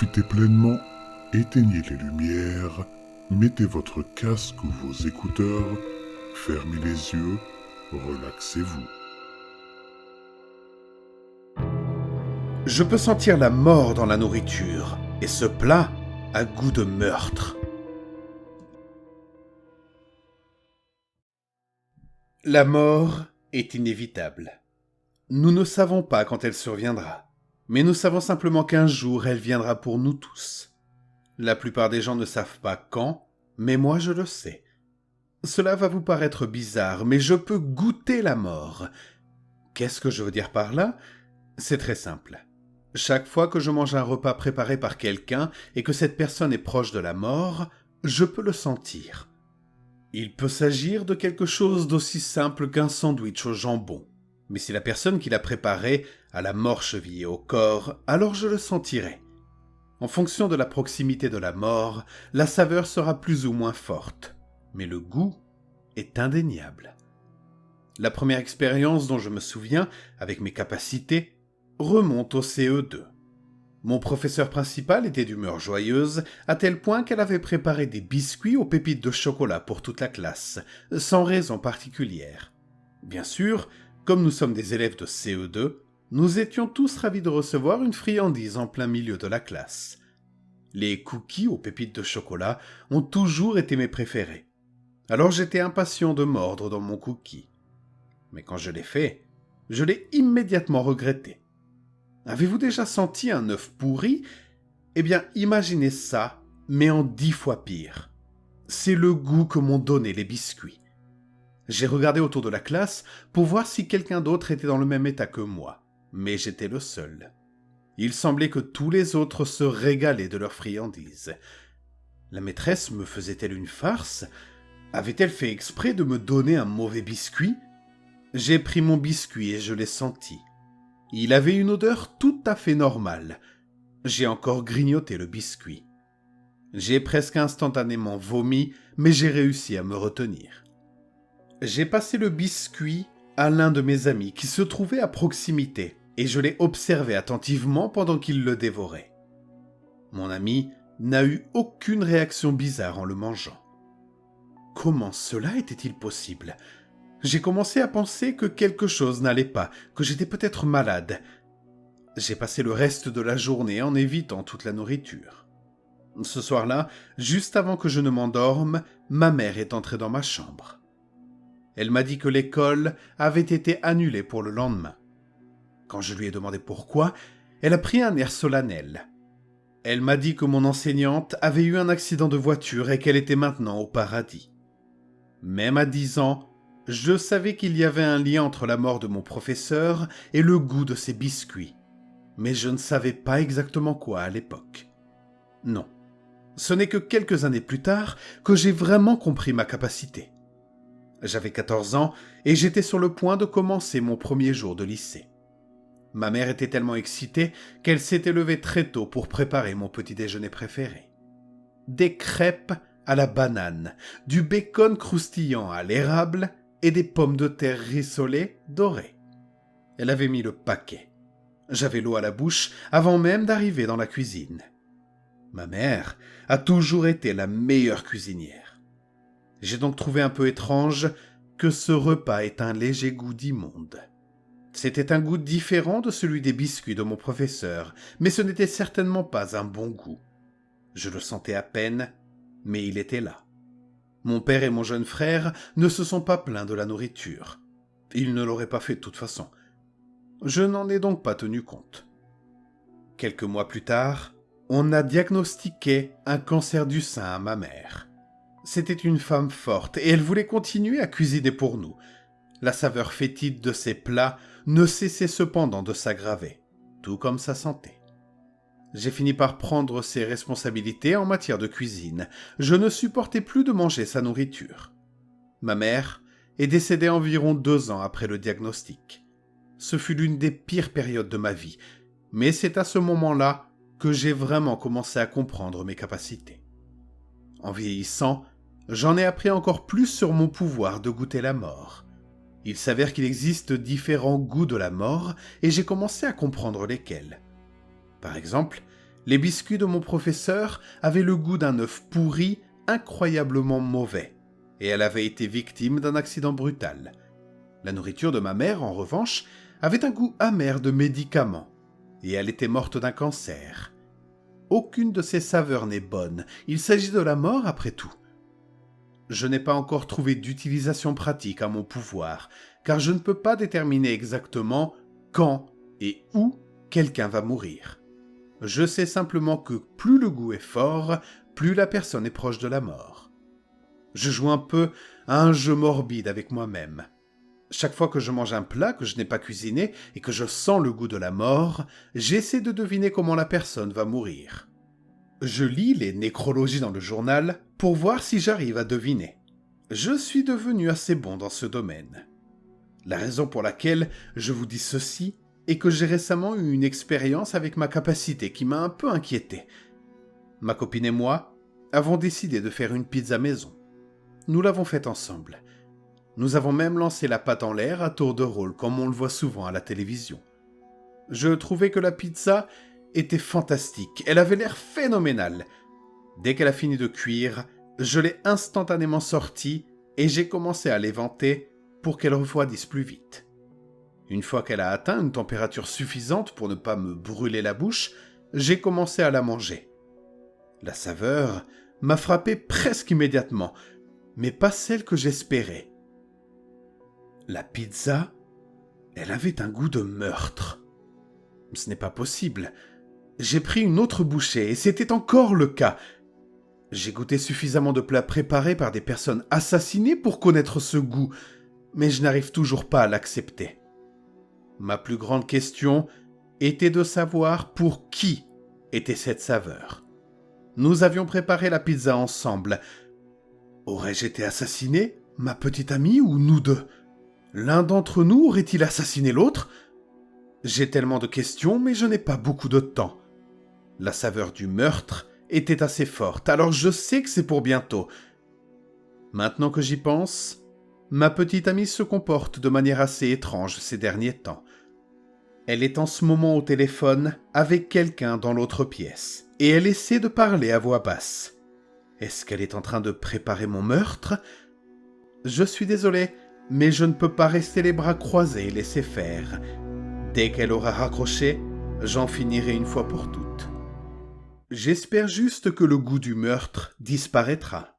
profitez pleinement, éteignez les lumières, mettez votre casque ou vos écouteurs, fermez les yeux, relaxez-vous. Je peux sentir la mort dans la nourriture, et ce plat a goût de meurtre. La mort est inévitable. Nous ne savons pas quand elle surviendra, mais nous savons simplement qu'un jour elle viendra pour nous tous. La plupart des gens ne savent pas quand, mais moi je le sais. Cela va vous paraître bizarre, mais je peux goûter la mort. Qu'est-ce que je veux dire par là ? C'est très simple. Chaque fois que je mange un repas préparé par quelqu'un et que cette personne est proche de la mort, je peux le sentir. Il peut s'agir de quelque chose d'aussi simple qu'un sandwich au jambon. Mais si la personne qui l'a préparé a la mort chevillée au corps, alors je le sentirai. En fonction de la proximité de la mort, la saveur sera plus ou moins forte, mais le goût est indéniable. La première expérience dont je me souviens, avec mes capacités, remonte au CE2. Mon professeur principal était d'humeur joyeuse, à tel point qu'elle avait préparé des biscuits aux pépites de chocolat pour toute la classe, sans raison particulière. Bien sûr, comme nous sommes des élèves de CE2, nous étions tous ravis de recevoir une friandise en plein milieu de la classe. Les cookies aux pépites de chocolat ont toujours été mes préférés. Alors j'étais impatient de mordre dans mon cookie. Mais quand je l'ai fait, je l'ai immédiatement regretté. Avez-vous déjà senti un œuf pourri ? Eh bien, imaginez ça, mais en 10 fois pire. C'est le goût que m'ont donné les biscuits. J'ai regardé autour de la classe pour voir si quelqu'un d'autre était dans le même état que moi, mais j'étais le seul. Il semblait que tous les autres se régalaient de leurs friandises. La maîtresse me faisait-elle une farce ? Avait-elle fait exprès de me donner un mauvais biscuit ? J'ai pris mon biscuit et je l'ai senti. Il avait une odeur tout à fait normale. J'ai encore grignoté le biscuit. J'ai presque instantanément vomi, mais j'ai réussi à me retenir. J'ai passé le biscuit à l'un de mes amis qui se trouvait à proximité, et je l'ai observé attentivement pendant qu'il le dévorait. Mon ami n'a eu aucune réaction bizarre en le mangeant. Comment cela était-il possible ? J'ai commencé à penser que quelque chose n'allait pas, que j'étais peut-être malade. J'ai passé le reste de la journée en évitant toute la nourriture. Ce soir-là, juste avant que je ne m'endorme, ma mère est entrée dans ma chambre. Elle m'a dit que l'école avait été annulée pour le lendemain. Quand je lui ai demandé pourquoi, elle a pris un air solennel. Elle m'a dit que mon enseignante avait eu un accident de voiture et qu'elle était maintenant au paradis. Même à 10 ans, je savais qu'il y avait un lien entre la mort de mon professeur et le goût de ses biscuits, mais je ne savais pas exactement quoi à l'époque. Non, ce n'est que quelques années plus tard que j'ai vraiment compris ma capacité. J'avais 14 ans et j'étais sur le point de commencer mon premier jour de lycée. Ma mère était tellement excitée qu'elle s'était levée très tôt pour préparer mon petit déjeuner préféré. Des crêpes à la banane, du bacon croustillant à l'érable et des pommes de terre rissolées dorées. Elle avait mis le paquet. J'avais l'eau à la bouche avant même d'arriver dans la cuisine. Ma mère a toujours été la meilleure cuisinière. J'ai donc trouvé un peu étrange que ce repas ait un léger goût d'immonde. C'était un goût différent de celui des biscuits de mon professeur, mais ce n'était certainement pas un bon goût. Je le sentais à peine, mais il était là. Mon père et mon jeune frère ne se sont pas plaints de la nourriture. Ils ne l'auraient pas fait de toute façon. Je n'en ai donc pas tenu compte. Quelques mois plus tard, on a diagnostiqué un cancer du sein à ma mère. C'était une femme forte et elle voulait continuer à cuisiner pour nous. La saveur fétide de ses plats ne cessait cependant de s'aggraver, tout comme sa santé. J'ai fini par prendre ses responsabilités en matière de cuisine. Je ne supportais plus de manger sa nourriture. Ma mère est décédée environ 2 ans après le diagnostic. Ce fut l'une des pires périodes de ma vie, mais c'est à ce moment-là que j'ai vraiment commencé à comprendre mes capacités. En vieillissant, j'en ai appris encore plus sur mon pouvoir de goûter la mort. Il s'avère qu'il existe différents goûts de la mort et j'ai commencé à comprendre lesquels. Par exemple, Les biscuits de mon professeur avaient le goût d'un œuf pourri incroyablement mauvais, et elle avait été victime d'un accident brutal. La nourriture de ma mère, en revanche, avait un goût amer de médicaments, et elle était morte d'un cancer. Aucune de ces saveurs n'est bonne, il s'agit de la mort après tout. Je n'ai pas encore trouvé d'utilisation pratique à mon pouvoir, car je ne peux pas déterminer exactement quand et où quelqu'un va mourir. Je sais simplement que plus le goût est fort, plus la personne est proche de la mort. Je joue un peu à un jeu morbide avec moi-même. Chaque fois que je mange un plat que je n'ai pas cuisiné et que je sens le goût de la mort, j'essaie de deviner comment la personne va mourir. Je lis les nécrologies dans le journal pour voir si j'arrive à deviner. Je suis devenu assez bon dans ce domaine. La raison pour laquelle je vous dis ceci est que j'ai récemment eu une expérience avec ma capacité qui m'a un peu inquiété. Ma copine et moi avons décidé de faire une pizza maison. Nous l'avons faite ensemble. Nous avons même lancé la pâte en l'air à tour de rôle, comme on le voit souvent à la télévision. Je trouvais que la pizza était fantastique, elle avait l'air phénoménale. Dès qu'elle a fini de cuire, je l'ai instantanément sortie et j'ai commencé à l'éventer pour qu'elle refroidisse plus vite. Une fois qu'elle a atteint une température suffisante pour ne pas me brûler la bouche, j'ai commencé à la manger. La saveur m'a frappé presque immédiatement, mais pas celle que j'espérais. La pizza, elle avait un goût de meurtre. Ce n'est pas possible. J'ai pris une autre bouchée et c'était encore le cas. J'ai goûté suffisamment de plats préparés par des personnes assassinées pour connaître ce goût, mais je n'arrive toujours pas à l'accepter. Ma plus grande question était de savoir pour qui était cette saveur. Nous avions préparé la pizza ensemble. Aurais-je été assassiné, ma petite amie ou nous deux ? L'un d'entre nous aurait-il assassiné l'autre ? J'ai tellement de questions, mais je n'ai pas beaucoup de temps. La saveur du meurtre était assez forte, alors je sais que c'est pour bientôt. Maintenant que j'y pense, ma petite amie se comporte de manière assez étrange ces derniers temps. Elle est en ce moment au téléphone avec quelqu'un dans l'autre pièce, et elle essaie de parler à voix basse. Est-ce qu'elle est en train de préparer mon meurtre ? Je suis désolé, mais je ne peux pas rester les bras croisés et laisser faire. Dès qu'elle aura raccroché, j'en finirai une fois pour toutes. J'espère juste que le goût du meurtre disparaîtra.